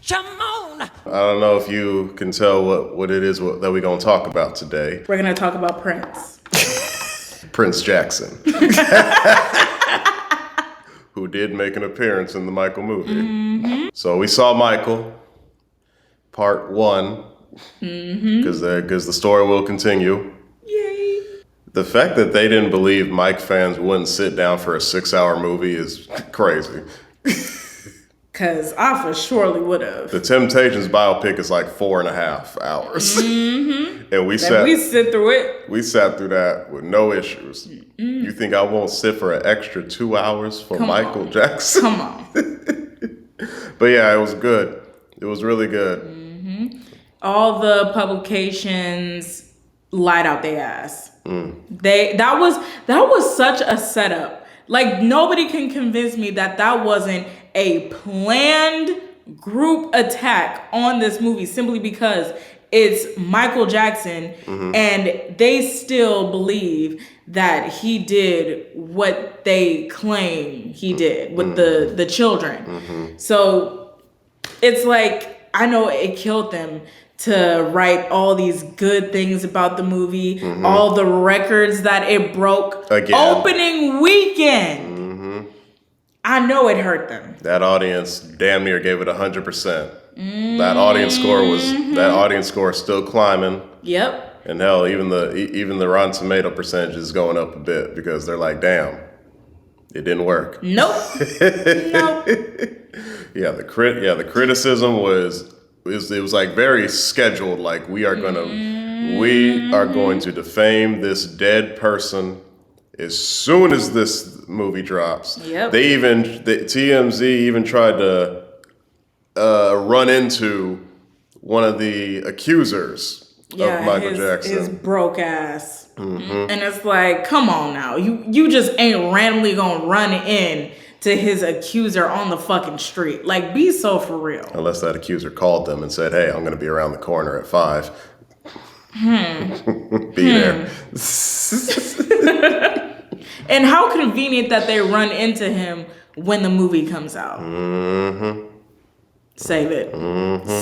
Shimon. I don't know if you can tell what it is that we're going to talk about today. We're going to talk about Prince. Prince Jackson. Who did make an appearance in the Michael movie. Mm-hmm. So we saw Michael, part 1, because the story will continue. Yay. The fact that they didn't believe Mike fans wouldn't sit down for a 6-hour movie is crazy. Because I for surely would have. The Temptations biopic is like 4.5 hours. Mm-hmm. And we sit through it. We sat through that with no issues. Mm-hmm. You think I won't sit for an extra 2 hours for Michael Jackson? Come on. But yeah, it was good. It was really good. Mm-hmm. All the publications lied out their ass. That was such a setup. Like, nobody can convince me that wasn't a planned group attack on this movie simply because it's Michael Jackson, and they still believe that he did what they claim he did with the children. Mm-hmm. So it's like, I know it killed them to write all these good things about the movie, all the records that it broke. Again. Opening weekend. I know it hurt them. That audience damn near gave it 100%. That audience score is still climbing. Yep. And hell, even the Rotten Tomato percentage is going up a bit because they're like, damn, it didn't work. Nope. Nope. Yeah, the criticism was like very scheduled. Like we are going to defame this dead person as soon as this movie drops. Yep. TMZ even tried to run into one of the accusers of Michael Jackson. His broke ass. Mm-hmm. And it's like, come on now. You just ain't randomly gonna run in to his accuser on the fucking street. Like, be so for real. Unless that accuser called them and said, hey, I'm gonna be around the corner at 5. Be there. And how convenient that they run into him when the movie comes out. Save it.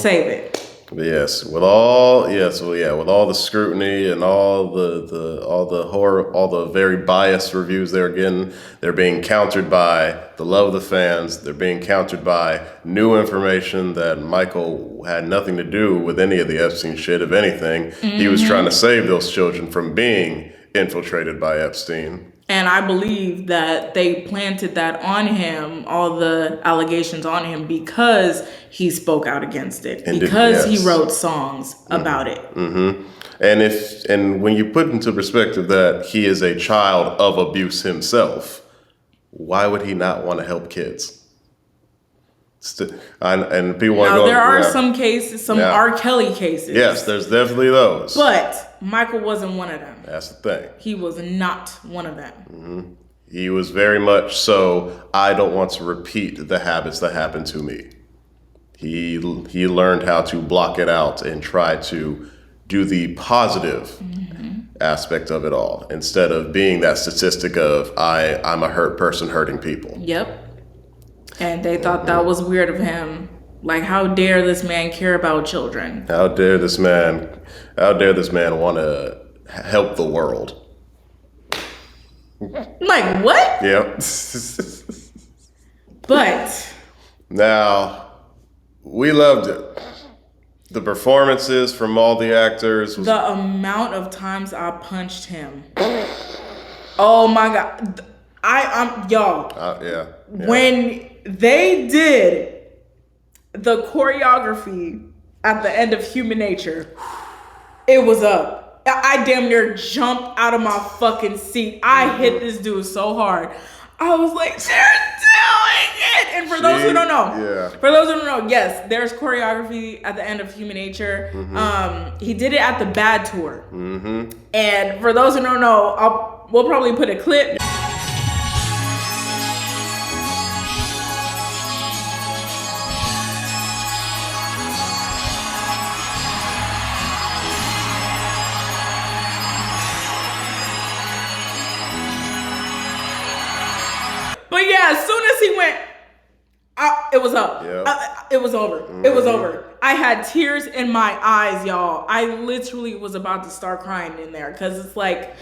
Save it. Yes, with all the scrutiny and all the horror, all the very biased reviews they're getting, they're being countered by the love of the fans. They're being countered by new information that Michael had nothing to do with any of the Epstein shit. If anything, he was trying to save those children from being infiltrated by Epstein. And I believe that they planted that on him, all the allegations on him, because he spoke out against it, because he wrote songs about it. Mm-hmm. And when you put into perspective that he is a child of abuse himself, why would he not want to help kids? And people want to go. There are some cases, some R. Kelly cases. Yes, there's definitely those. But Michael wasn't one of them. That's the thing. He was not one of them. Mm-hmm. He was very much so, I don't want to repeat the habits that happened to me. He learned how to block it out and try to do the positive aspect of it all, instead of being that statistic of, I'm a hurt person hurting people. Yep. And they thought that was weird of him. Like, how dare this man care about children? How dare this man want to help the world? Like, what? Yep. But now, we loved it. The performances from all the actors. The amount of times I punched him. Oh my God. I'm y'all. Yeah. When they did the choreography at the end of Human Nature, it was up. I damn near jumped out of my fucking seat. I hit this dude so hard. I was like, they're doing it! And for those who don't know, yes, there's choreography at the end of Human Nature. He did it at the Bad Tour. And for those who don't know, we'll probably put a clip. But yeah, as soon as he went, it was up. Yeah. It was over. It was over. I had tears in my eyes, y'all. I literally was about to start crying in there because it's like,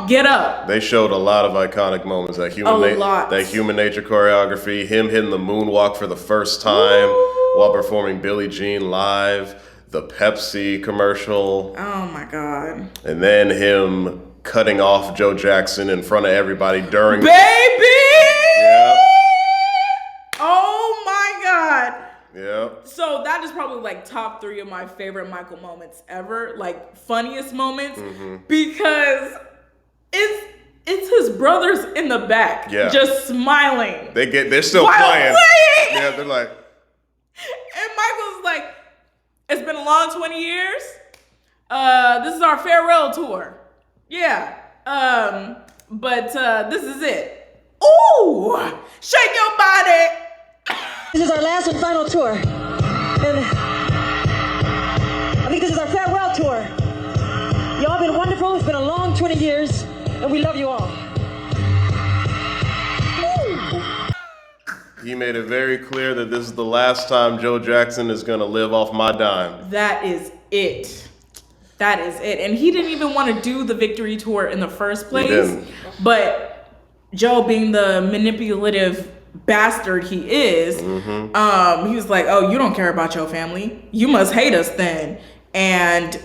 get up. They showed a lot of iconic moments. That human nature choreography, him hitting the moonwalk for the first time while performing Billie Jean live, the Pepsi commercial. Oh my God. And then him cutting off Joe Jackson in front of everybody during... Baby! Yeah. Oh my God. Yeah. So that is probably like top 3 of my favorite Michael moments ever, like funniest moments, because it's his brothers in the back, just smiling. They're still playing. Yeah, they're like. And Michael's like, it's been a long 20 years. This is our farewell tour. Yeah. But this is it. Ooh, shake your body. This is our last and final tour. And I think this is our farewell tour. Y'all been wonderful. It's been a long 20 years, and we love you all. He made it very clear that this is the last time Joe Jackson is going to live off my dime. That is it. That is it. And he didn't even want to do the victory tour in the first place. He didn't. But Joe, being the manipulative bastard he is, he was like, oh, you don't care about your family. You must hate us then. And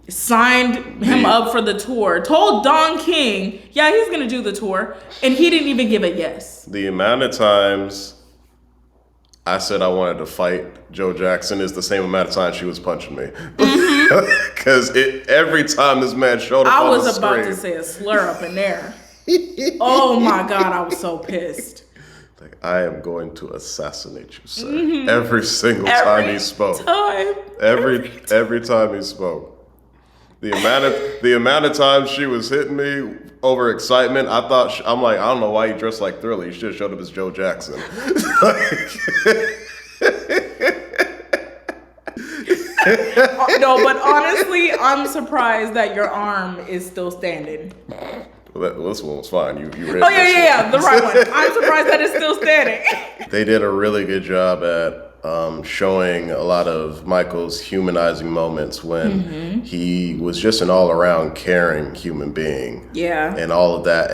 signed him up for the tour. Told Don King, yeah, he's going to do the tour. And he didn't even give a yes. The amount of times I said I wanted to fight Joe Jackson is the same amount of times she was punching me. Because every time this man showed up on the screen. I was about to say a slur up in there. Oh my God, I was so pissed. Like, I am going to assassinate you, sir. Every single time he spoke. Every time he spoke. The amount of times she was hitting me over excitement, I thought, I'm like, I don't know why you dressed like Thriller. You should have showed up as Joe Jackson. No, but honestly, I'm surprised that your arm is still standing. Well, this one was fine. You read the right one. I'm surprised that it's still standing. They did a really good job at showing a lot of Michael's humanizing moments when he was just an all-around caring human being. Yeah. And all of that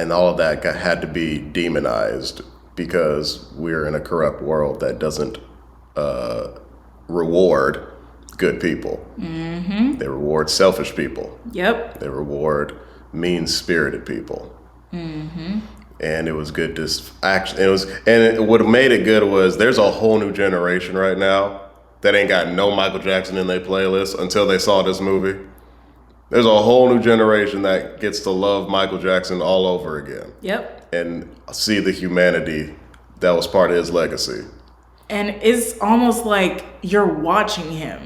had to be demonized because we're in a corrupt world that doesn't reward good people. They reward selfish people. Yep. They reward mean-spirited people. And it was good to what made it good was there's a whole new generation right now that ain't got no Michael Jackson in their playlist until they saw this movie. There's a whole new generation that gets to love Michael Jackson all over again. Yep. And see the humanity that was part of his legacy. And it's almost like you're watching him.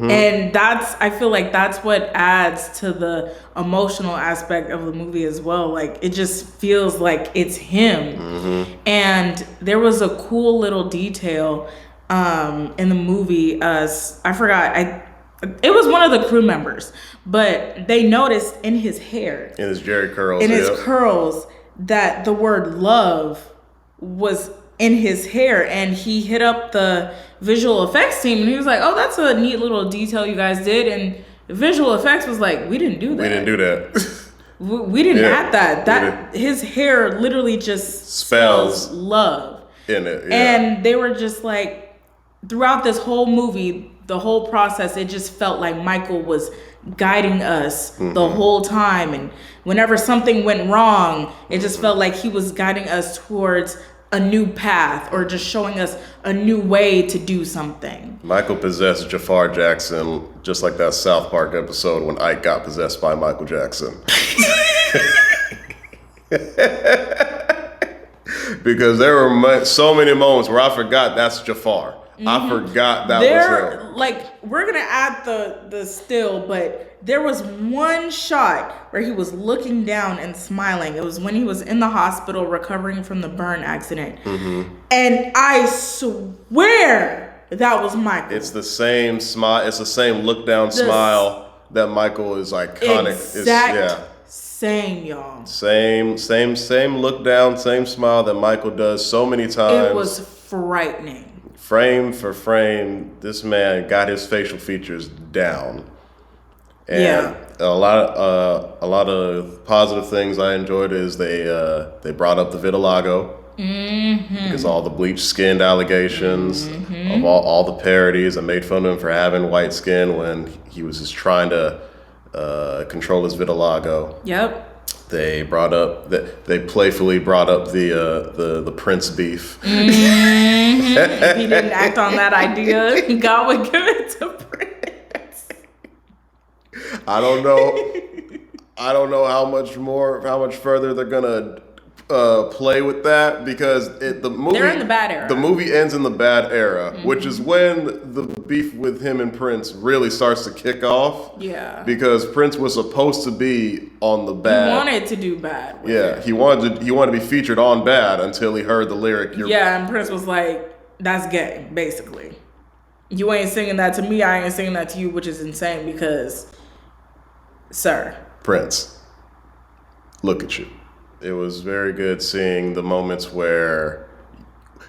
And I feel like that's what adds to the emotional aspect of the movie as well. Like, it just feels like it's him. And there was a cool little detail in the movie. I forgot. It was one of the crew members, but they noticed in his hair. In his Jerry curls. In his curls that the word love was in his hair, and he hit up the visual effects team and he was like, oh, that's a neat little detail you guys did. And visual effects was like, we didn't do that. We didn't add that. His hair literally just spells love in it. And they were just like, throughout this whole movie, the whole process, it just felt like Michael was guiding us the whole time. And whenever something went wrong, it just felt like he was guiding us towards a new path or just showing us a new way to do something. Michael possessed Jafar Jackson just like that South Park episode when Ike got possessed by Michael Jackson. Because there were so many moments where I forgot that's Jafar. I forgot that was him. Like, we're gonna add the still, but there was one shot where he was looking down and smiling. It was when he was in the hospital recovering from the burn accident. And I swear that was Michael. It's the same smile. It's the same look down smile that Michael is iconic. Same, y'all. Same look down, same smile that Michael does so many times. It was frightening. frame for frame, this man got his facial features down. And a lot of positive things I enjoyed is they brought up the vitiligo. Because all the bleached skinned allegations of all the parodies and made fun of him for having white skin when he was just trying to control his vitiligo. Yep. They playfully brought up the Prince beef. If he didn't act on that idea, God would give it to Prince. I don't know how much further they're gonna play with that, because the movie, they're in the bad era. The movie ends in the bad era, which is when the beef with him and Prince really starts to kick off. Yeah. Because Prince was supposed to be on the bad. He wanted to do bad. Yeah, he wanted to be featured on bad until he heard the lyric. And Prince was like, "That's gay, basically. You ain't singing that to me. I ain't singing that to you," which is insane because, sir. Prince, look at you. It was very good seeing the moments where,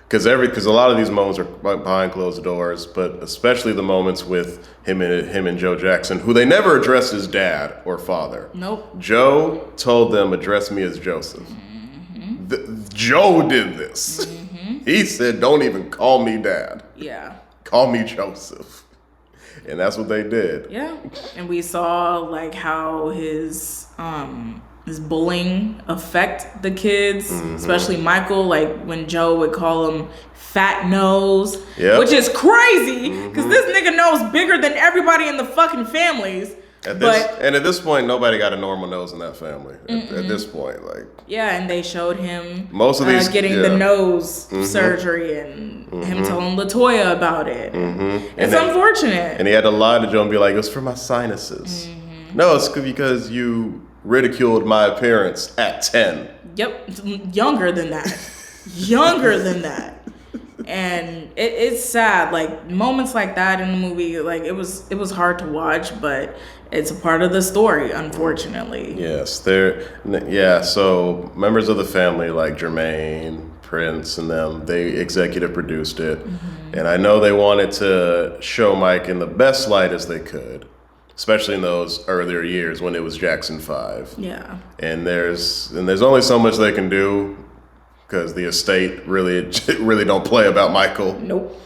because a lot of these moments are behind closed doors, but especially the moments with him and Joe Jackson, who they never addressed as dad or father. Nope. Joe told them, "Address me as Joseph." Joe did this. He said, "Don't even call me dad. Yeah. Call me Joseph." And that's what they did. Yeah. And we saw like how his bullying affect the kids, especially Michael, like when Joe would call him fat nose, which is crazy because this nigga nose bigger than everybody in the fucking families. At this point, nobody got a normal nose in that family. At this point, like, and they showed him most of these getting the nose surgery and him telling LaToya about it. It's unfortunate. And he had to lie to Joe and be like, "It was for my sinuses." No, it's because you ridiculed my appearance at 10. Yep, younger than that. Younger than that. And it's sad, like moments like that in the movie, like it was hard to watch, but it's a part of the story, unfortunately. Yes, so members of the family like Jermaine, Prince, and them, they executive produced it. And I know they wanted to show Mike in the best light as they could, especially in those earlier years when it was Jackson 5. Yeah. And there's only so much they can do, because the estate really don't play about Michael. Nope.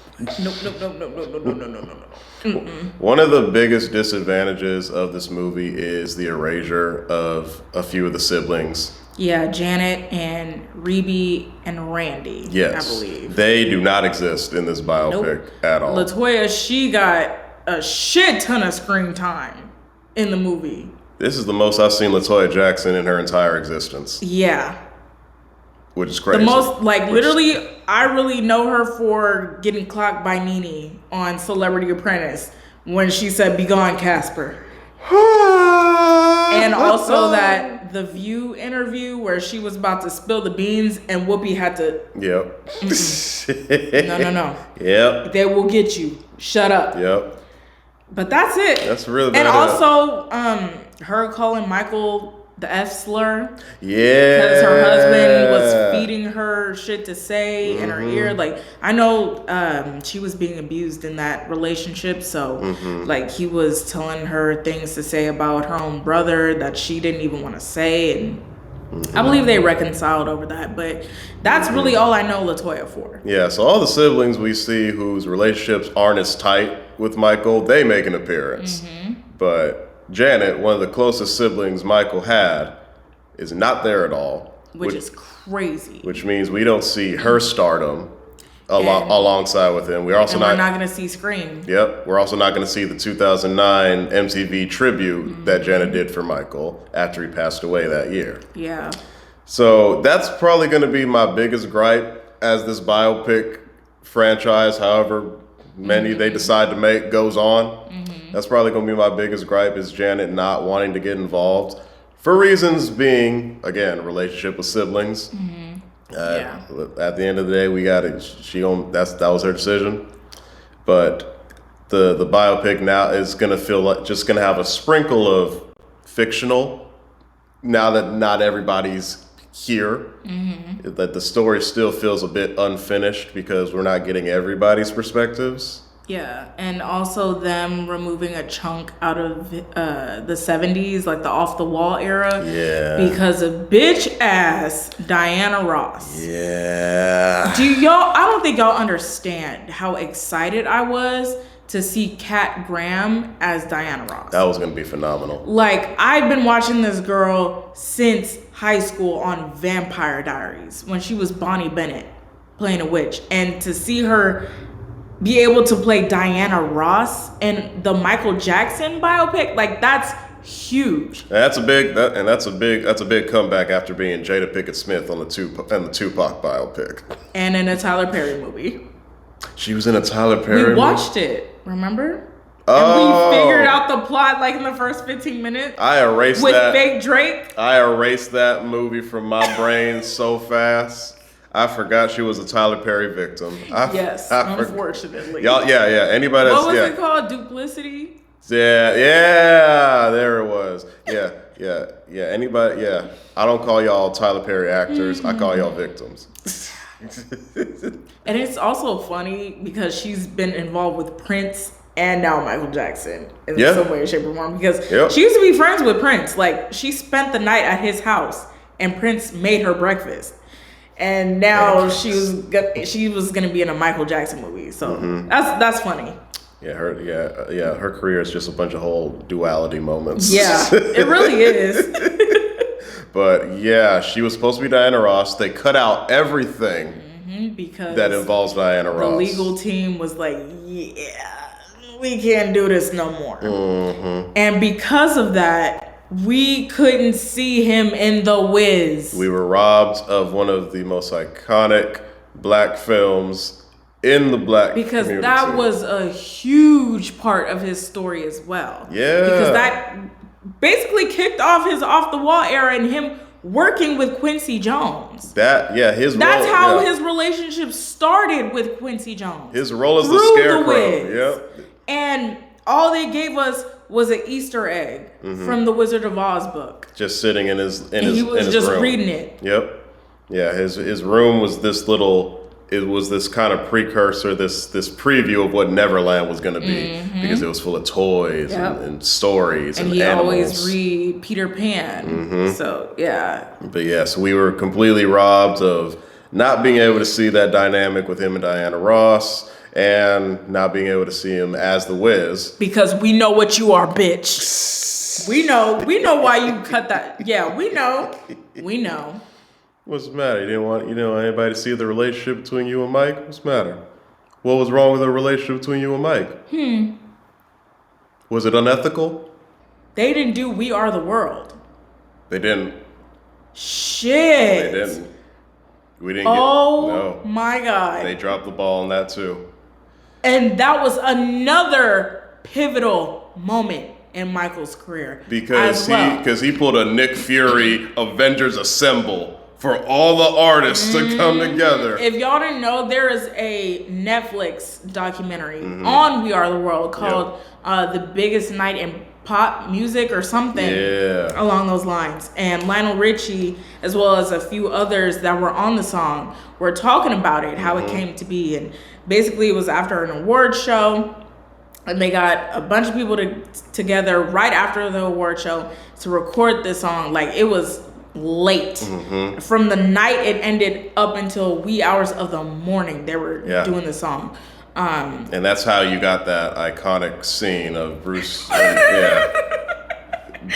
One of the biggest disadvantages of this movie is the erasure of a few of the siblings. Yeah, Janet and Reby and Randy. Yes, I believe they do not exist in this biopic at all. LaToya, she got a shit ton of screen time in the movie. This is the most I've seen LaToya Jackson in her entire existence. Yeah. Which is crazy. The most, literally, I really know her for getting clocked by Nene on Celebrity Apprentice when she said, "Be gone, Casper." And also that The View interview where she was about to spill the beans and Whoopi had to... Yep. No. Yep. They will get you. Shut up. Yep. But that's it. That's really And also, her calling Michael the F slur. Yeah. Because her husband was feeding her shit to say in her ear. Like, I know she was being abused in that relationship. So, like, he was telling her things to say about her own brother that she didn't even want to say. And I believe they reconciled over that. But that's really all I know LaToya for. Yeah, so all the siblings we see whose relationships aren't as tight with Michael, they make an appearance. But Janet, one of the closest siblings Michael had, is not there at all. Which is crazy. Which means we don't see her stardom alongside with him. We're not going to see Scream. Yep. We're also not going to see the 2009 MTV tribute that Janet did for Michael after he passed away that year. Yeah. So that's probably going to be my biggest gripe as this biopic franchise, however many they decide to make, goes on. That's probably going to be my biggest gripe, is Janet not wanting to get involved. For reasons being, again, relationship with siblings. At the end of the day, we got it. That was her decision. But the biopic now is going to feel like just going to have a sprinkle of fictional. Now that not everybody's here. That the story still feels a bit unfinished because we're not getting everybody's perspectives. Yeah, and also them removing a chunk out of the 70s, like the off the wall era. Yeah. Because of bitch ass Diana Ross. Yeah. I don't think y'all understand how excited I was to see Kat Graham as Diana Ross. That was going to be phenomenal. Like, I've been watching this girl since high school on Vampire Diaries when she was Bonnie Bennett playing a witch. And to see her be able to play Diana Ross in the Michael Jackson biopic, like, that's huge. That's a big comeback after being Jada Pinkett Smith on the Tupac biopic. And in a Tyler Perry movie. She was in a Tyler Perry We watched it, remember? And Oh. we figured out the plot like in the first 15 minutes. I erased with that. fake Drake. I erased that movie from my brain so fast. I forgot she was a Tyler Perry victim. Yes, unfortunately. Y'all, yeah. Anybody that's, What was it called? Duplicity? Yeah, there it was. Yeah. Anybody, yeah. I don't call y'all Tyler Perry actors. I call y'all victims. And it's also funny because she's been involved with Prince and now Michael Jackson in some way, shape, or form. Because she used to be friends with Prince. Like, she spent the night at his house and Prince made her breakfast. And now she was gonna be in a Michael Jackson movie. So that's funny. Yeah, her career is just a bunch of whole duality moments. Yeah, it really is. But yeah, she was supposed to be Diana Ross. They cut out everything because that involves Diana Ross. The legal team was like, yeah, we can't do this no more. And because of that, we couldn't see him in The Wiz. We were robbed of one of the most iconic black films in the black community. That was a huge part of his story as well. Yeah. Because that basically kicked off his off the wall era and him working with Quincy Jones. That's how his relationship started with Quincy Jones. His role as the Scarecrow. Yep. And all they gave us was an Easter egg from the Wizard of Oz book. Just sitting in his he was just room. reading it. Yep. Yeah, his room was this little. It was this kind of precursor, this preview of what Neverland was going to be, because it was full of toys and stories and he animals. Always read Peter Pan. So yeah. But yeah, so we were completely robbed of not being able to see that dynamic with him and Diana Ross, and not being able to see him as the Wiz. Because we know what you are, bitch. We know why you cut that. Yeah, we know. What's the matter? You didn't want anybody to see the relationship between you and Mike? What's the matter? What was wrong with the relationship between you and Mike? Was it unethical? They didn't do We Are the World. They didn't. Shit. They didn't. We didn't no. My God. They dropped the ball on that too. And that was another pivotal moment in Michael's career. Because he pulled a Nick Fury Avengers Assemble for all the artists to come together. If y'all didn't know, there is a Netflix documentary on We Are the World called The Biggest Night in Pop Music or something along those lines. And Lionel Richie, as well as a few others that were on the song, were talking about it, how it came to be. And basically it was after an award show. And they got a bunch of people together right after the award show to record this song. Like, it was late. From the night it ended up until wee hours of the morning they were doing the song. And that's how you got that iconic scene of Bruce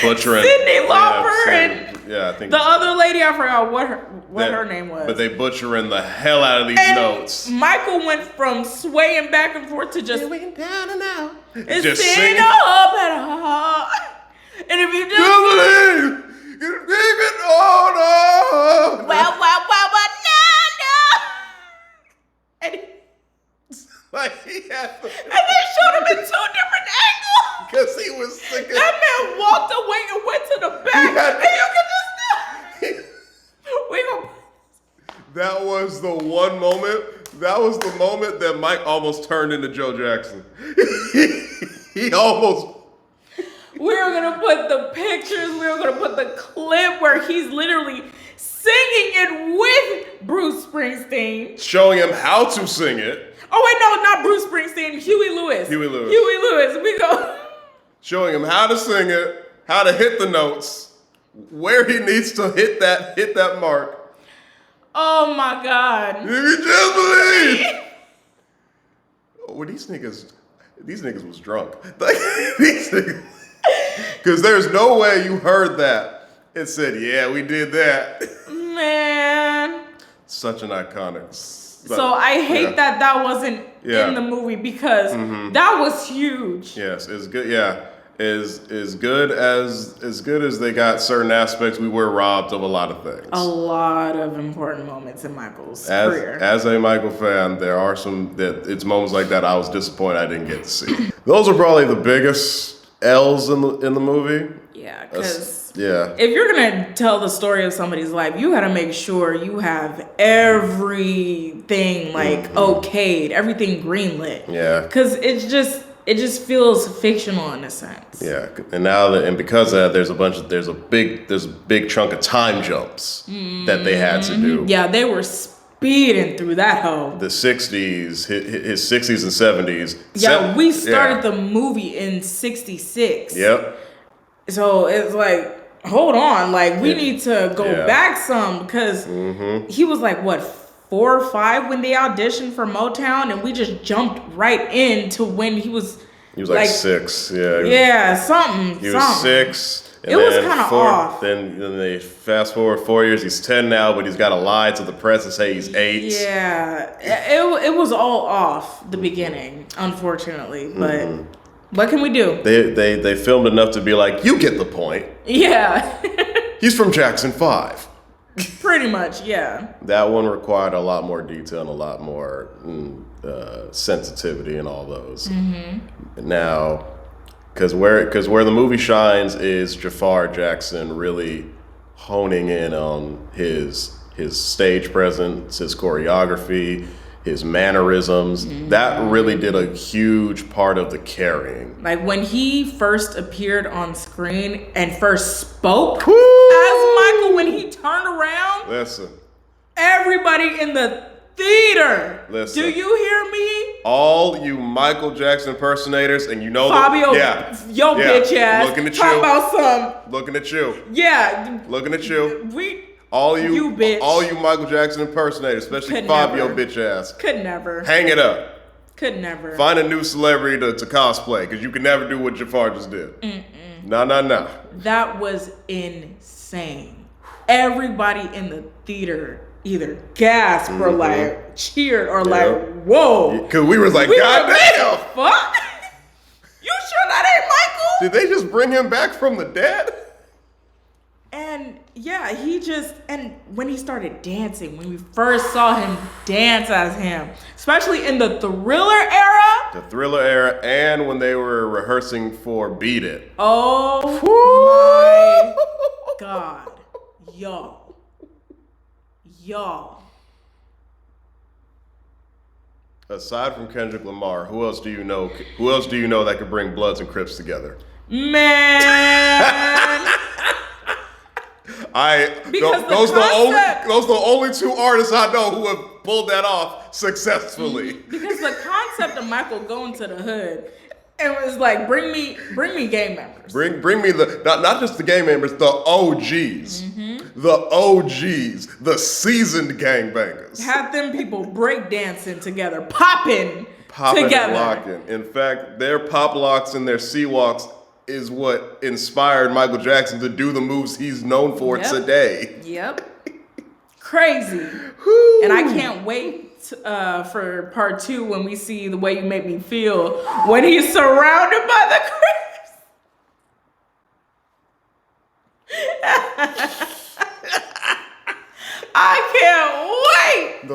butchering Cyndi Lauper and I think the other lady, I forgot what her name was. But they butchering the hell out of these notes. Michael went from swaying back and forth to just we down and out. And just sing up and if you just believe no. And like he had and they showed him in 2 different angles. Because he was sick. That man walked away and went to the back, and you could just That was the one moment. That was the moment that Mike almost turned into Joe Jackson. he almost. We were gonna put the pictures. We were gonna put the clip where he's literally singing it with Bruce Springsteen. Showing him how to sing it. Oh, wait, no, not Bruce Springsteen. Huey Lewis. We go. Showing him how to sing it, how to hit the notes, where he needs to hit that mark. Oh, my God. If you just believe. Well, these niggas was drunk. These niggas. Because there's no way you heard that and said, yeah, we did that. Man. Such an iconic. So I hate that wasn't in the movie because that was huge. Yes, it's good. Yeah, as good as they got certain aspects, we were robbed of a lot of things. A lot of important moments in Michael's career. As a Michael fan, there are it's moments like that I was disappointed I didn't get to see. Those are probably the biggest L's in the movie. Yeah, because if you're gonna tell the story of somebody's life, you gotta make sure you have everything okayed, everything greenlit. Yeah, because it just feels fictional in a sense. Yeah, and because of that, there's a big chunk of time jumps that they had to do. Yeah, they were speeding through that hole. The 60s, his 60s and 70s. Yeah, we started the movie in 66. Yep. So it's like, hold on, we need to go back some because he was what, 4 or 5 when they auditioned for Motown, and we just jumped right into when he was. He was 6. Yeah. Yeah, something. He was 6. It was kind of off. Then they fast forward 4 years. He's 10 now, but he's got to lie to the press and say he's 8. Yeah, it was all off the beginning, unfortunately. But what can we do? They filmed enough to be like, you get the point. Yeah. He's from Jackson 5. Pretty much, yeah. That one required a lot more detail and a lot more sensitivity and all those. Now, because where the movie shines is Jafar Jackson really honing in on his stage presence, his choreography, his mannerisms. That really did a huge part of the carrying. When he first appeared on screen and first spoke as Michael, when he turned around, listen, everybody in the theater, listen, do you hear me? All you Michael Jackson impersonators, and you know Fabio, bitch ass, looking at talk you, about some, looking at you, looking at you, all you Michael Jackson impersonators, especially Fabio bitch ass. Could never. Hang it up. Could never. Find a new celebrity to cosplay, because you can never do what Jafar just did. No. That was insane. Everybody in the theater either gasped or cheered or whoa. Because we was like, God damn. Fuck? You sure that ain't Michael? Did they just bring him back from the dead? And yeah, and when he started dancing, when we first saw him dance as him, especially in the Thriller era. And when they were rehearsing for Beat It. Oh my God. Y'all. Aside from Kendrick Lamar, who else do you know that could bring Bloods and Crips together? Man. Those are the only 2 artists I know who have pulled that off successfully. Because the concept of Michael going to the hood, it was like, bring me gang members. Bring me not just the gang members, the OGs. The OGs, the seasoned gangbangers. Have them people break dancing together, popping together. And locking. In fact, their pop locks and their C-walks is what inspired Michael Jackson to do the moves he's known for today. Yep. Crazy. And I can't wait for part 2 when we see The Way You Make Me Feel when he's surrounded by the Crips. I can't wait.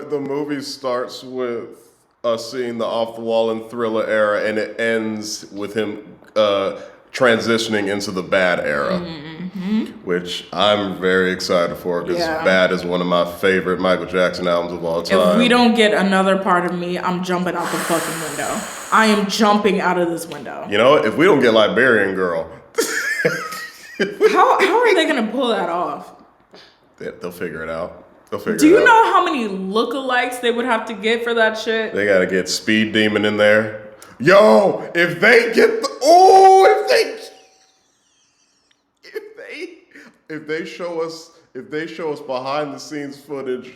The movie starts with us seeing the Off the Wall and Thriller era, and it ends with him transitioning into the Bad era, which I'm very excited for, because Bad is one of my favorite Michael Jackson albums of all time. If we don't get Another Part of Me, I'm jumping out the fucking window. I am jumping out of this window. You know, if we don't get Liberian Girl. How are they going to pull that off? They'll figure it out. They'll figure Do it you out. know how many lookalikes they would have to get for that shit? They gotta get Speed Demon in there. Yo, if they get the if they show us behind the scenes footage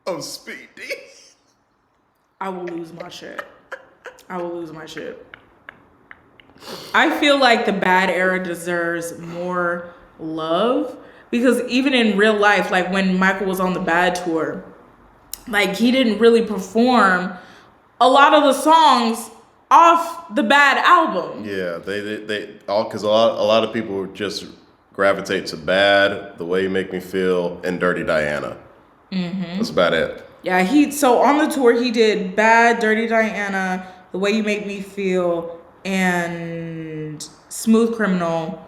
of Speed Demon, I will lose my shit. I feel like the Bad era deserves more love because even in real life, like when Michael was on the Bad tour, like he didn't really perform a lot of the songs off the Bad album. yeah, they all because a lot of people just gravitate to Bad, The Way You Make Me Feel, and Dirty Diana. That's about it. Yeah, so on the tour he did Bad, Dirty Diana, The Way You Make Me Feel, and Smooth Criminal,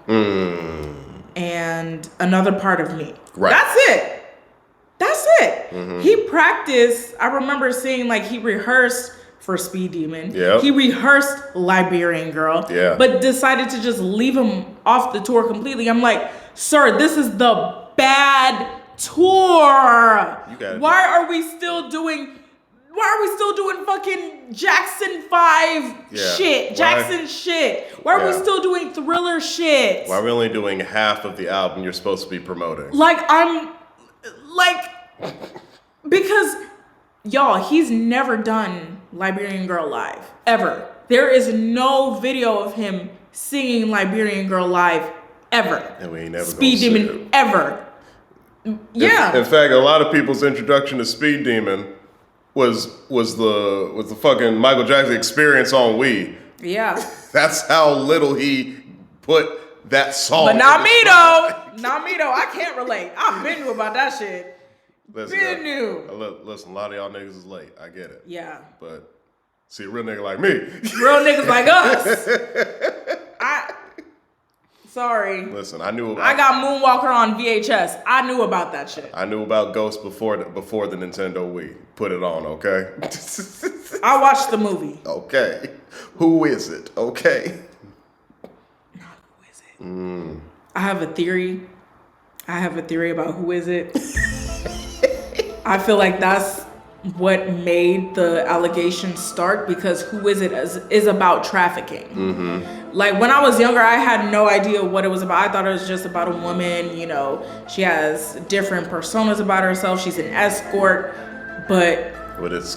and Another Part of Me. Right. That's it. He practiced. I remember seeing like he rehearsed for Speed Demon. Yep. He rehearsed Liberian Girl. Yeah. But decided to just leave him off the tour completely. I'm like, sir, this is the Bad tour. Why are we still doing fucking Jackson 5 shit? Jackson shit. Why are we still doing Thriller shit? Why are we only doing half of the album you're supposed to be promoting? Because y'all, he's never done Liberian Girl live ever. There is no video of him singing Liberian Girl live ever. And we ain't never Speed gonna see Demon it. ever. Yeah. In fact, a lot of people's introduction to Speed Demon was the fucking Michael Jackson Experience on Wii. Yeah. That's how little he put that song. But not me though. Not me though. I can't relate. I've been knew about that shit. Listen, a lot of y'all niggas is late. I get it. Yeah. But see, a real nigga like me. Real niggas like us. Sorry. Listen, I knew about. I got Moonwalker on VHS. I knew about that shit. I knew about Ghost before the Nintendo Wii. Put it on, okay? I watched the movie. Okay. Who is it? Okay. Not who is it. I have a theory. About who is it. I feel like that's what made the allegations start because Who Is It is about trafficking. Like when I was younger, I had no idea what it was about. I thought it was just about a woman, you know, she has different personas about herself. She's an escort, but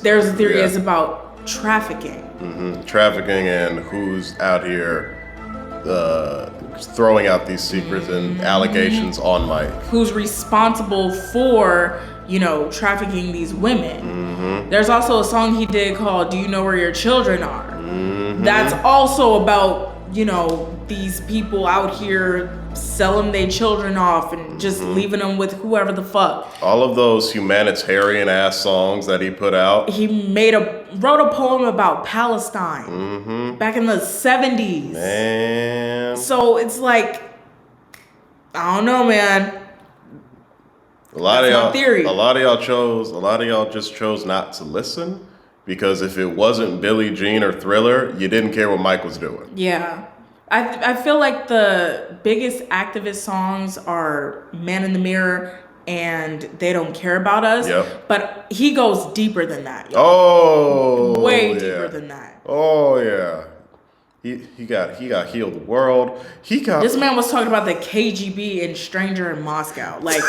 there's a theory it's about trafficking. Trafficking and who's out here throwing out these secrets and allegations on Mike. Who's responsible for, you know, trafficking these women. There's also a song he did called Do You Know Where Your Children Are? That's also about, you know, these people out here selling their children off and just leaving them with whoever the fuck. All of those humanitarian ass songs that he put out. He wrote a poem about Palestine back in the 70s. Man. So it's like, I don't know, man. A lot of y'all just chose not to listen because if it wasn't Billie Jean or Thriller, you didn't care what Mike was doing. Yeah. I feel like the biggest activist songs are Man in the Mirror and They Don't Care About Us. Yep. But he goes deeper than that. Yo. Oh, way deeper than that. Oh yeah. He got Heal the World. This man was talking about the KGB in Stranger in Moscow. Like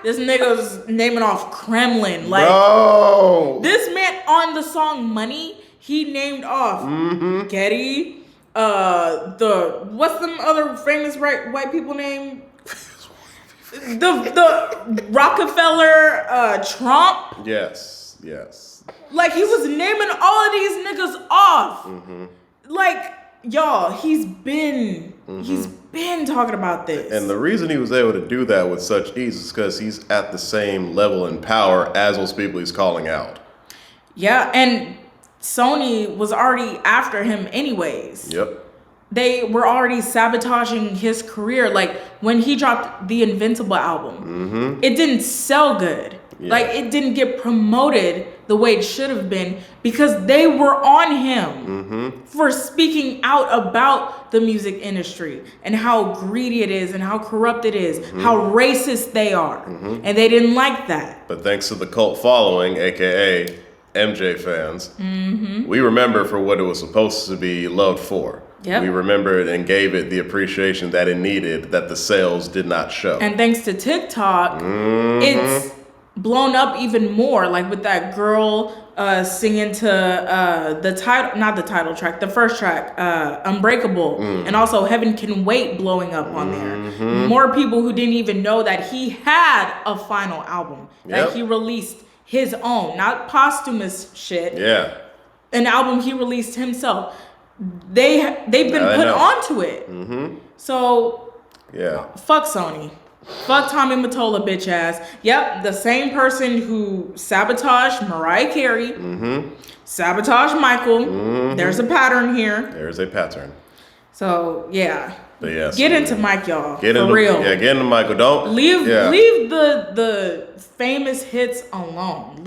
this nigga was naming off Kremlin. Like this man on the song Money, he named off Getty, what's them other famous white people name? The Rockefeller, Trump. Yes. Like he was naming all of these niggas off. Like, y'all, he's been talking about this. And the reason he was able to do that with such ease is because he's at the same level in power as those people he's calling out. Yeah, and Sony was already after him anyways. Yep. They were already sabotaging his career. Like when he dropped the Invincible album, it didn't sell good. Yeah. Like it didn't get promoted the way it should have been because they were on him for speaking out about the music industry and how greedy it is and how corrupt it is, how racist they are. And they didn't like that. But thanks to the cult following, aka MJ fans, we remember for what it was supposed to be loved for. Yep. We remembered and gave it the appreciation that it needed that the sales did not show. And thanks to TikTok, it's blown up even more. Like with that girl singing to the first track, Unbreakable, and also Heaven Can Wait blowing up on there. More people who didn't even know that he had a final album, that he released his own, not posthumous shit. Yeah. An album he released himself. They've been put onto it. So fuck Sony. Fuck Tommy Mottola, bitch ass. Yep, the same person who sabotaged Mariah Carey, sabotaged Michael. There's a pattern here. There's a pattern. So yeah. But yeah, get into Mike, y'all. Get for into, real. Yeah, get into Michael. Don't leave the famous hits alone.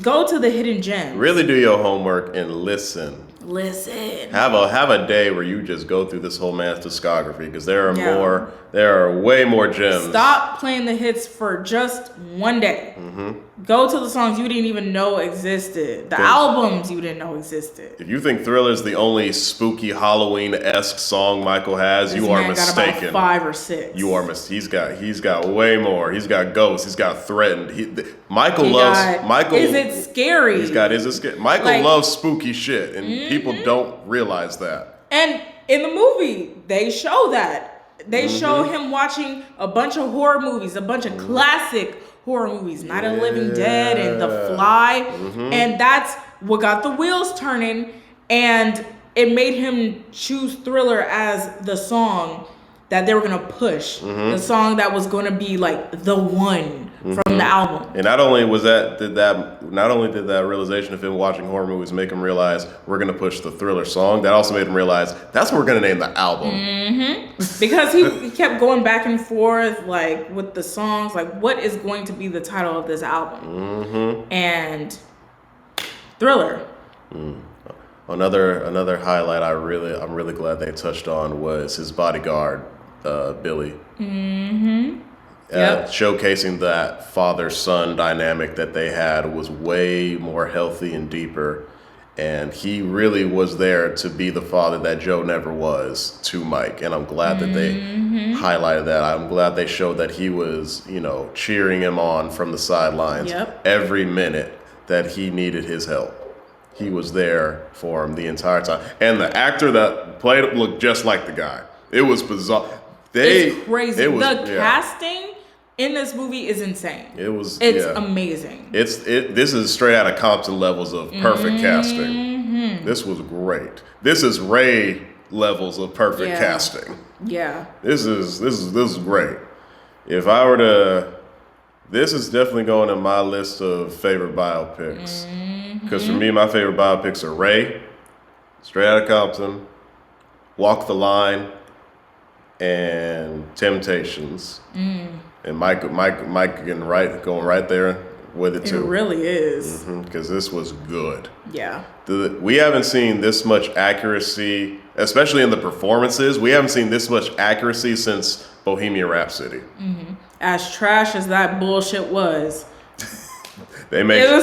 Go to the hidden gems. Really do your homework and listen. Have a day where you just go through this whole man's discography because there are way more gems. Stop playing the hits for just one day. Go to the songs you didn't even know existed. The albums you didn't know existed. If you think Thriller's the only spooky Halloween-esque song Michael has, you are mistaken. Got about 5 or 6. You are He's got way more. He's got Ghost. He's got Threatened. Michael loves. Is it scary? He's got Is It Scary? Michael loves spooky shit, and people don't realize that. And in the movie, they show that. They show him watching a bunch of horror movies, a bunch of classic horror movies, Night of the Living Dead and The Fly. And that's what got the wheels turning. And it made him choose Thriller as the song that they were going to push. The song that was going to be like the one from the album. And not only did that realization of him watching horror movies make him realize we're going to push the Thriller song, that also made him realize that's what we're going to name the album. Because he kept going back and forth like with the songs, like what is going to be the title of this album? And Thriller. Another highlight I'm really glad they touched on was his bodyguard, Billy. Showcasing that father-son dynamic that they had was way more healthy and deeper. And he really was there to be the father that Joe never was to Mike. And I'm glad that they highlighted that. I'm glad they showed that he was, cheering him on from the sidelines every minute that he needed his help. He was there for him the entire time. And the actor that played him looked just like the guy. It was bizarre. It's crazy. The casting in this movie is insane. It's amazing. This is straight out of Compton levels of perfect casting. This was great. This is Ray levels of perfect casting. Yeah. This is great. If I were to, this is definitely going in my list of favorite biopics. Because for me, my favorite biopics are Ray, Straight Outta Compton, Walk the Line, and Temptations. And Mike going right there with it too. It really is. Because this was good. Yeah. We haven't seen this much accuracy, especially in the performances. We haven't seen this much accuracy since Bohemian Rhapsody. As trash as that bullshit was. They made sure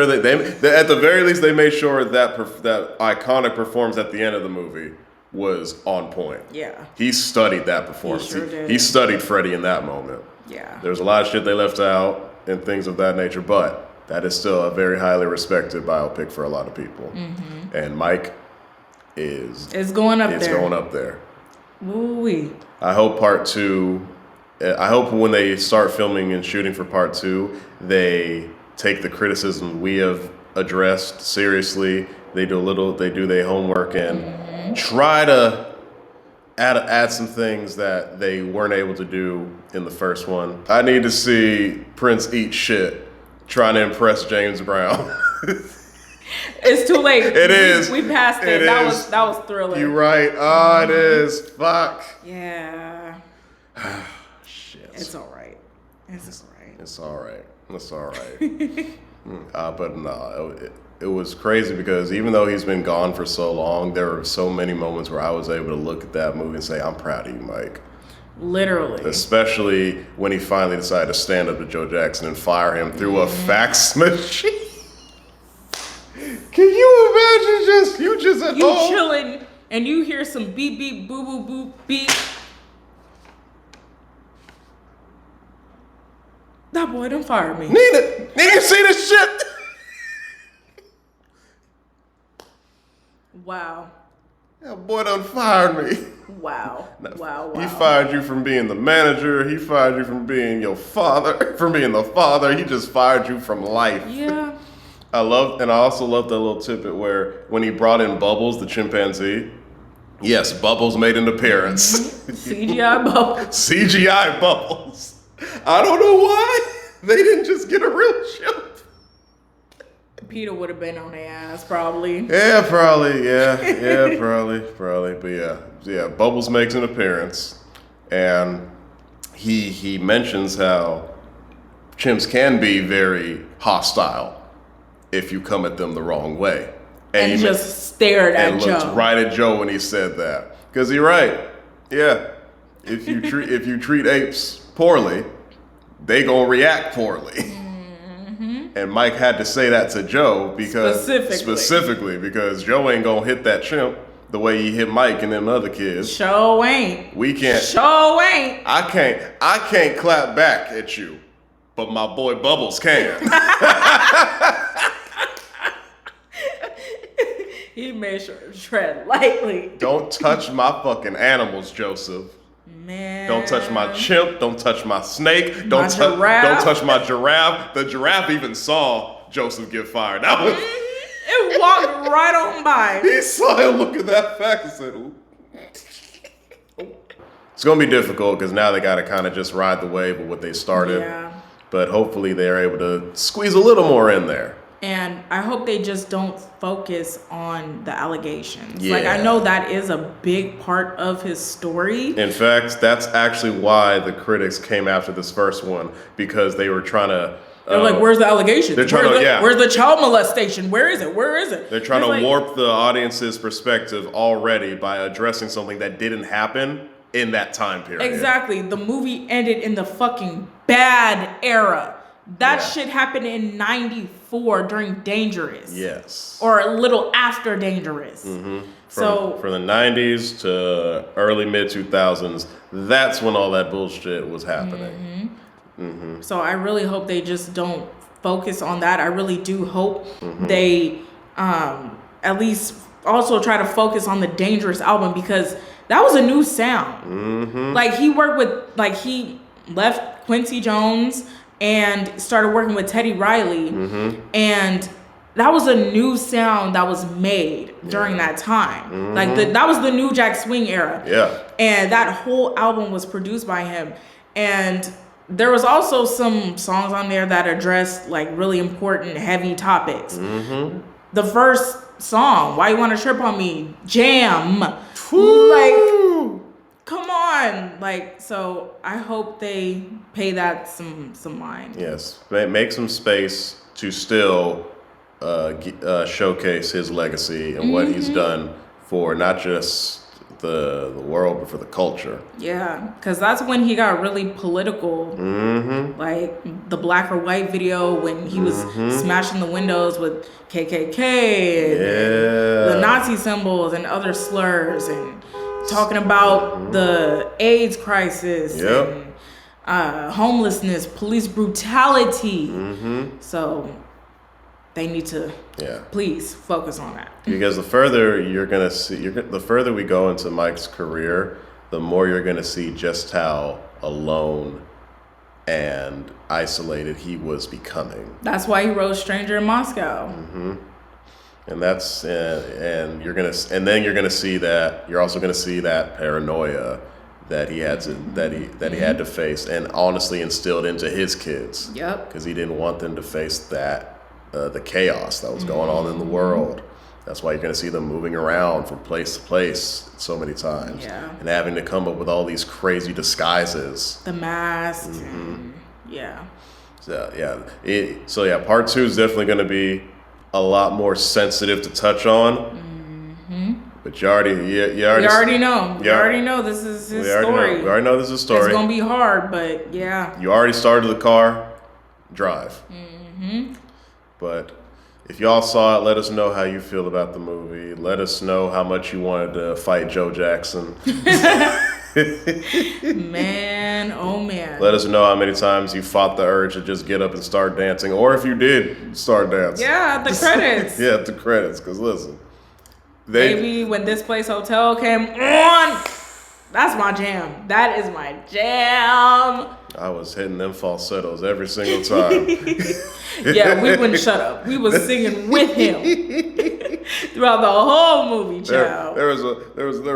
that they at the very least they made sure that that iconic performance at the end of the movie was on point. Yeah. He studied that performance. He sure did. He studied Freddie in that moment. Yeah. There's a lot of shit they left out and things of that nature, but that is still a very highly respected biopic for a lot of people. And Mike is going up there. It's going up there. Woo-wee. I hope when they start filming and shooting for part 2, they take the criticism we have addressed seriously. They do their homework and try to add some things that they weren't able to do in the first one. I need to see Prince eat shit trying to impress James Brown. It's too late. It is. We passed it. That was Thriller. You're right. Oh, it is. Fuck. Yeah. Shit. It's all right. It's all right. It's all right. That's all right. But no, it was crazy because even though he's been gone for so long, there were so many moments where I was able to look at that movie and say, I'm proud of you, Mike. Literally. Especially when he finally decided to stand up to Joe Jackson and fire him through a fax machine. Can you imagine you just at home? You chilling and you hear some beep beep boo boo boo beep. That boy done fired me. Nina, you see this shit? Wow. That boy done fired me. Wow. Wow. He fired you from being the manager. He fired you from being your father. From being the father. He just fired you from life. Yeah. I also love that little tidbit where when he brought in Bubbles, the chimpanzee. Yes, Bubbles made an appearance. CGI Bubbles. CGI Bubbles. I don't know why they didn't just get a real chimp. Peter would have been on their ass probably. Yeah, probably. Yeah, probably. But yeah. Bubbles makes an appearance, and he mentions how chimps can be very hostile if you come at them the wrong way. And he just stared at Joe. And looked right at Joe when he said that, because he's right. Yeah, if you treat apes poorly, they gonna react poorly. And Mike had to say that to Joe because specifically because Joe ain't gonna hit that chimp the way he hit Mike and them other kids. Sure ain't. We can't. Sure ain't. I can't clap back at you, but my boy Bubbles can. He made sure to tread lightly. Don't touch my fucking animals, Joseph. Man. Don't touch my chimp. Don't touch my snake. Don't giraffe. touch my giraffe. The giraffe even saw Joseph get fired. That was. It walked right on by. He saw him look at that fact and said, "Ooh." It's gonna be difficult because now they gotta kind of just ride the wave of what they started. Yeah. But hopefully they're able to squeeze a little more in there. And I hope they just don't focus on the allegations. Yeah. Like, I know that is a big part of his story. In fact, that's actually why the critics came after this first one, because they were trying to... They're like, where's the allegations? They're trying where's the child molestation? Where is it? They're trying to warp the audience's perspective already by addressing something that didn't happen in that time period. Exactly. The movie ended in the fucking bad era. That shit happened in 94 during Dangerous. Yes. Or a little after Dangerous. Mm-hmm. From the 90s to early mid-2000s, that's when all that bullshit was happening. Mm-hmm. So I really hope they just don't focus on that. I really do hope they at least also try to focus on the Dangerous album, because that was a new sound. Like, he worked with, he left Quincy Jones and started working with Teddy Riley. And that was a new sound that was made during that time. Like, that was the new Jack Swing era. Yeah. And that whole album was produced by him. And there was also some songs on there that addressed, really important, heavy topics. The first song, Why You Wanna Trip on Me, Jam. Woo! Come on. So I hope they pay that some mind. Yes. Make some space to still showcase his legacy and what he's done for not just the world, but for the culture. Yeah, because that's when he got really political. Like the Black or White video, when he was smashing the windows with KKK and the Nazi symbols and other slurs, and talking about the AIDS crisis and homelessness, police brutality. So they need to please focus on that. Because the further the further we go into Mike's career, the more you're gonna see just how alone and isolated he was becoming. That's why he wrote "Stranger in Moscow." And that's and you're gonna see that. You're also gonna see that paranoia that he had to face, and honestly instilled into his kids. Yep. Because he didn't want them to face that. The chaos that was going on in the world. That's why you're going to see them moving around from place to place so many times. Yeah. And having to come up with all these crazy disguises. The mask. So yeah, part 2 is definitely going to be a lot more sensitive to touch on. But you already know. You already know this is his story. We already know this is a story. It's gonna be hard, but yeah. You already started the car. Drive. But if y'all saw it, let us know how you feel about the movie. Let us know how much you wanted to fight Joe Jackson. Man, oh man. Let us know how many times you fought the urge to just get up and start dancing, or if you did start dancing. Yeah, the credits. Yeah, the credits. Because listen, baby, when This Place Hotel came on, that's my jam. That is my jam. I was hitting them falsettos every single time. Yeah, we wouldn't shut up. We was singing with him throughout the whole movie, child. There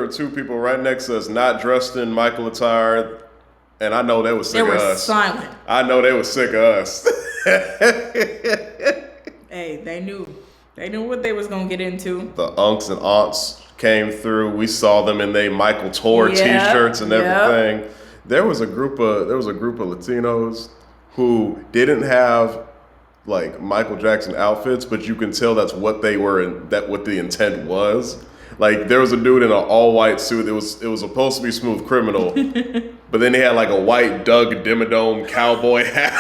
were 2 people right next to us, not dressed in Michael attire, and I know they were sick of us. They were silent. I know they were sick of us. Hey, they knew. They knew what they was gonna get into. The unks and aunts came through. We saw them in their Michael Tour T-shirts and everything. Yep. There was a group of Latinos who didn't have like Michael Jackson outfits, but you can tell that's what they were and that what the intent was. Like there was a dude in an all-white suit. It was supposed to be Smooth Criminal, but then he had like a white Doug Dimmadome cowboy hat.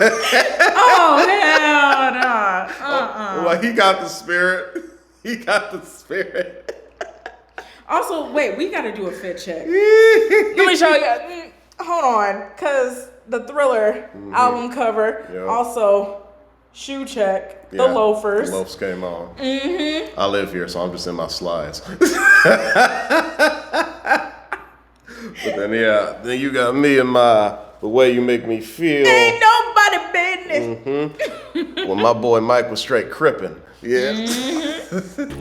Oh hell no! Like he got the spirit. He got the spirit. Also, wait, we got to do a fit check. Let me show you. Hold on, cause the Thriller album cover. Yep. Also. Shoe check. The loafers. The loafs came on. I live here, so I'm just in my slides. But then you got me and the way you make me feel. Ain't nobody business. When my boy Mike was straight crippin'. Yeah.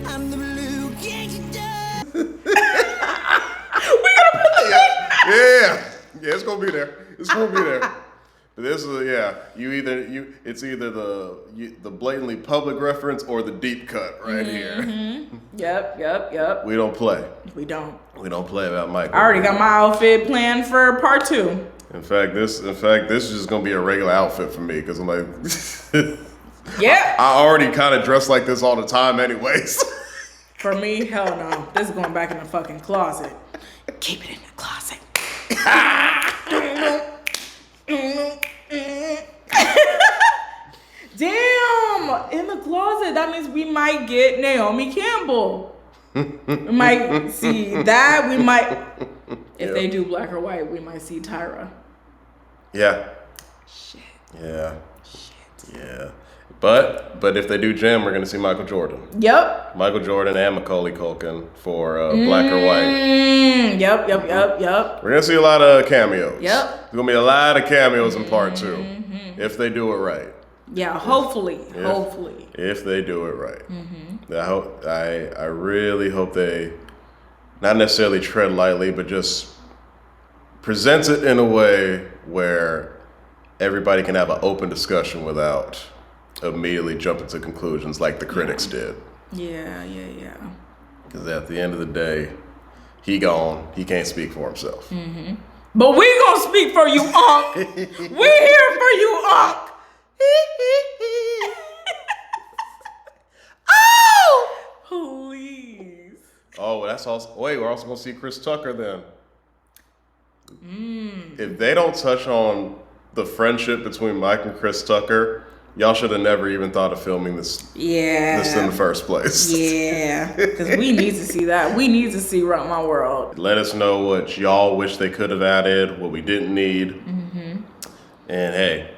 I'm the blue gangster. We gotta put the Yeah, it's gonna be there. It's gonna be there. This is it's either the blatantly public reference or the deep cut right here. Yep. We don't play. We don't play about Michael. I already got my outfit planned for part 2. In fact, this is just gonna be a regular outfit for me because I'm like, yeah. I already kind of dress like this all the time, anyways. For me, hell no. This is going back in the fucking closet. Keep it in the closet. Damn, in the closet. That means we might get Naomi Campbell. We might see that. We might, if they do black or white, we might see Tyra. Yeah. Shit. Yeah. Shit. Yeah. But if they do Jam, we're gonna see Michael Jordan. Yep. Michael Jordan and Macaulay Culkin for Black or White. Yep. We're gonna see a lot of cameos. Yep. There's gonna be a lot of cameos in part 2 if they do it right. Yeah, hopefully. If they do it right. I really hope they not necessarily tread lightly, but just present it in a way where everybody can have an open discussion without immediately jumping to conclusions like the critics did. Yeah. Because at the end of the day, he gone. He can't speak for himself. But we gonna speak for you, Unc. We here for you, Unc. Oh, please. Oh, that's also. Wait, we're also gonna see Chris Tucker then. If they don't touch on the friendship between Mike and Chris Tucker, y'all should have never even thought of filming this. This in the first place. Yeah, because we need to see that. We need to see Run My World. Let us know what y'all wish they could have added, what we didn't need, and hey,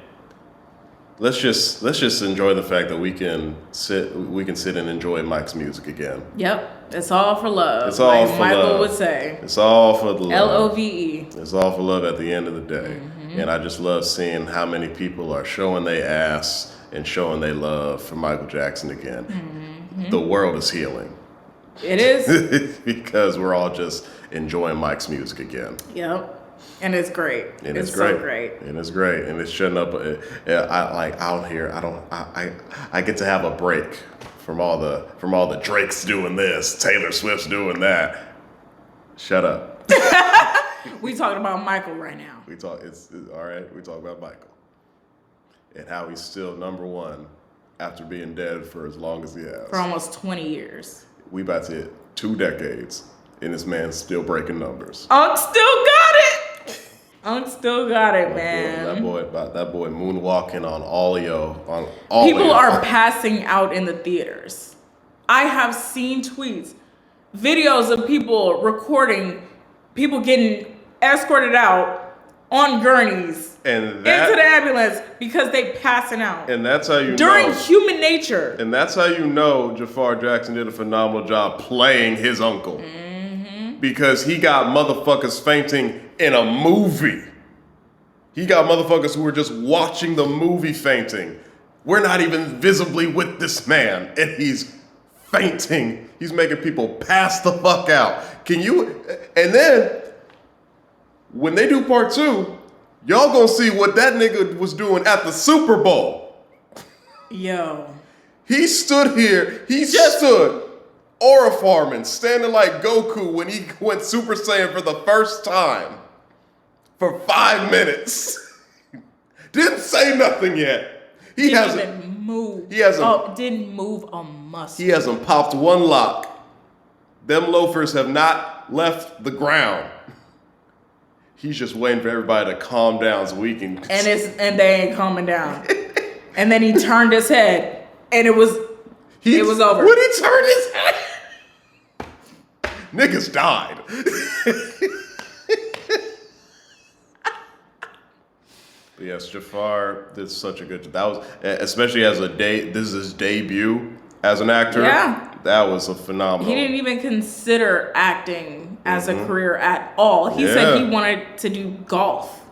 let's just enjoy the fact that we can sit and enjoy Mike's music again. Yep, it's all for love. It's all for Michael love. would say. It's all for the love. LOVE. It's all for love at the end of the day. And I just love seeing how many people are showing their ass and showing their love for Michael Jackson again. The world is healing. It is. Because we're all just enjoying Mike's music again. Yep. And it's great. And it's great. So great. And it's great. And it's shutting up. Out here, I get to have a break from all the Drakes doing this, Taylor Swift's doing that. Shut up. We talking about Michael right now. It's all right. We talk about Michael. and how he's still number one after being dead for as long as he has. For almost 20 years. We about to hit 2 decades, and this man's still breaking numbers. Unc still got it. Unc still got it, man. That boy moonwalking on all of y'all. People are passing out in the theaters. I have seen tweets, videos of people recording people getting escorted out on gurneys into the ambulance because they passing out. And that's how you during know. Human Nature. And that's how you know Jafar Jackson did a phenomenal job playing his uncle. Because he got motherfuckers fainting in a movie. He got motherfuckers who were just watching the movie fainting. We're not even visibly with this man, and he's fainting. He's making people pass the fuck out. Can you? And then, when they do part 2, y'all gonna see what that nigga was doing at the Super Bowl. Yo. He stood here, stood aura farming, standing like Goku when he went Super Saiyan for the first time. For 5 minutes. Didn't say nothing yet. He didn't even move. Didn't move a muscle. He hasn't popped one lock. Them loafers have not left the ground. He's just waiting for everybody to calm down so we can. And they ain't calming down. And then he turned his head, and it was over. When he turned his head, niggas died. But yes, Jafar did such a good. That was especially as this is his debut as an actor. Yeah. That was a phenomenal. He didn't even consider acting as a career at all. He said he wanted to do golf.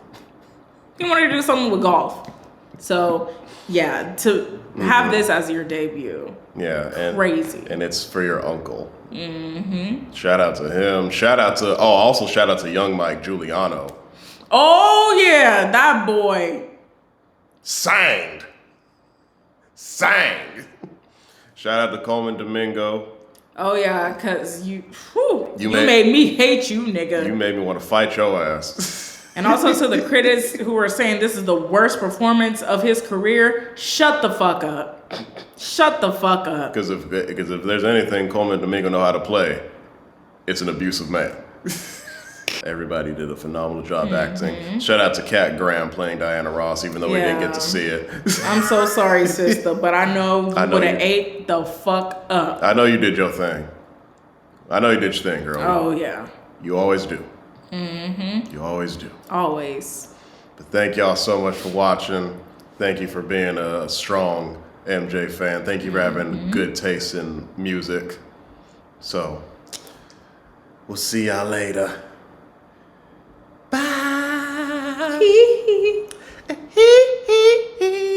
He wanted to do something with golf. So, yeah, to have this as your debut. Yeah, and crazy. And it's for your uncle. Shout out to him. Also shout out to young Mike Giuliano. Oh, yeah, that boy. Sang. Shout out to Coleman Domingo. Oh, yeah, because you made me hate you, nigga. You made me want to fight your ass. And also to the critics who are saying this is the worst performance of his career, shut the fuck up. Shut the fuck up. Because if there's anything Coleman Domingo know how to play, it's an abusive man. Everybody did a phenomenal job acting. Shout out to Kat Graham playing Diana Ross, even though we didn't get to see it. I'm so sorry, sister, but I know you would have ate the fuck up. I know you did your thing. I know you did your thing, girl. Oh, yeah. You always do. You always do. Always. But thank y'all so much for watching. Thank you for being a strong MJ fan. Thank you for having good taste in music. So, we'll see y'all later. Bye.